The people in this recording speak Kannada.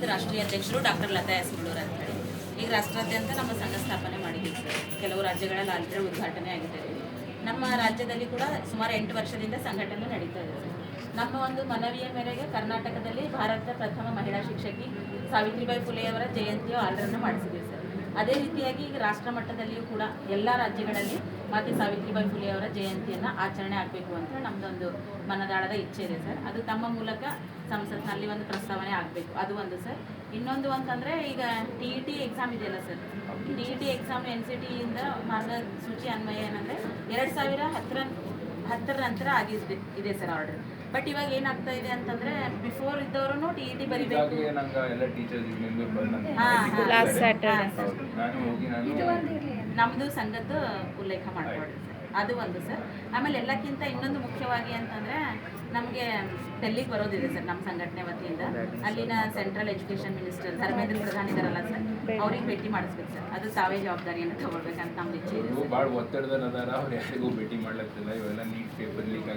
ರಾಷ್ಟ್ರೀಯ ಅಧ್ಯಕ್ಷರು ಡಾಕ್ಟರ್ ಲತಾ ಎಸ್ ಮುಳ್ಳೂರ್ ಅಂತ ಹೇಳಿ ಈಗ ರಾಷ್ಟ್ರಾದ್ಯಂತ ನಮ್ಮ ಸಂಘ ಸ್ಥಾಪನೆ ಮಾಡಿದ್ದೀವಿ ಸರ್. ಕೆಲವು ರಾಜ್ಯಗಳಲ್ಲಿ ಆಲ್ರೆಡಿ ಉದ್ಘಾಟನೆ ಆಗಿದೆ. ನಮ್ಮ ರಾಜ್ಯದಲ್ಲಿ ಕೂಡ ಸುಮಾರು 8 ವರ್ಷದಿಂದ ಸಂಘಟನೆ ನಡೀತಾ ಇದೆ ಸರ್. ನಮ್ಮ ಒಂದು ಮನವಿಯ ಮೇರೆಗೆ ಕರ್ನಾಟಕದಲ್ಲಿ ಭಾರತದ ಪ್ರಥಮ ಮಹಿಳಾ ಶಿಕ್ಷಕಿ ಸಾವಿತ್ರಿಬಾಯಿ ಫುಲೆಯವರ ಜಯಂತಿಯ ಆರ್ಡರನ್ನು ಮಾಡಿಸಿದ್ದೀವಿ ಸರ್. ಅದೇ ರೀತಿಯಾಗಿ ಈಗ ರಾಷ್ಟ್ರ ಮಟ್ಟದಲ್ಲಿಯೂ ಕೂಡ ಎಲ್ಲ ರಾಜ್ಯಗಳಲ್ಲಿ ಮಾತೆ ಸಾವಿತ್ರಿಬಾಯಿ ಫುಲೆಯವರ ಜಯಂತಿಯನ್ನು ಆಚರಣೆ ಆಗಬೇಕು ಅಂತ ನಮ್ಮದೊಂದು ಮನದಾಳದ ಇಚ್ಛೆ ಇದೆ ಸರ್. ಅದು ತಮ್ಮ ಮೂಲಕ ಸಂಸತ್ನಲ್ಲಿ ಒಂದು ಪ್ರಸ್ತಾವನೆ ಆಗಬೇಕು, ಅದು ಒಂದು ಸರ್. ಇನ್ನೊಂದು ಅಂತಂದರೆ ಈಗ TET ಎಕ್ಸಾಮ್ ಇದೆಯಲ್ಲ ಸರ್, TET ಎಕ್ಸಾಮ್ NCTಯಿಂದ ಮಾರ್ಗಸೂಚಿ ಅನ್ವಯ ಏನಂದರೆ 2010 ನಂತರ ಇದೆ ಸರ್ ಆರ್ಡರ್. ಬಟ್ ಇವಾಗ ಏನಾಗ್ತಾ ಇದೆ ಅಂತಂದ್ರೆ ಬಿಫೋರ್ ಇದ್ದವರು TET ಬರೀಬೇಕು. ನಮ್ಮದು ಸಂಘದ್ದು ಉಲ್ಲೇಖ ಮಾಡ್ಕೊಡ್ರಿ ಸರ್, ಅದು ಒಂದು ಸರ್. ಆಮೇಲೆ ಎಲ್ಲಕ್ಕಿಂತ ಇನ್ನೊಂದು ಮುಖ್ಯವಾಗಿ ಅಂತಂದರೆ ನಮಗೆ ಡೆಲ್ಲಿಗೆ ಬರೋದಿದೆ ಸರ್ ನಮ್ಮ ಸಂಘಟನೆ ವತಿಯಿಂದ. ಅಲ್ಲಿನ central education minister Dharmendra Pradhan ಇದಾರಲ್ಲ ಸರ್, ಅವ್ರಿಗೆ ಭೇಟಿ ಮಾಡಿಸ್ಬೇಕು ಸರ್. ಅದು ತಾವೇ ಜವಾಬ್ದಾರಿಯನ್ನು ತಗೊಳ್ಬೇಕಂತ ನಮ್ದು ಇಚ್ಛೆ ಇದೆ. ಭಾಳ ಒತ್ತಡದಲ್ಲಿ ಅದಾರ, ಅವ್ರು ಯಾರಿಗೂ ಭೇಟಿ ಮಾಡ್ಲತ್ತಿಲ್ಲ. ಇವೆಲ್ಲ ನೀಟ್ ಪೇಪರ್ ಲೀಕ್ ಆಗಿ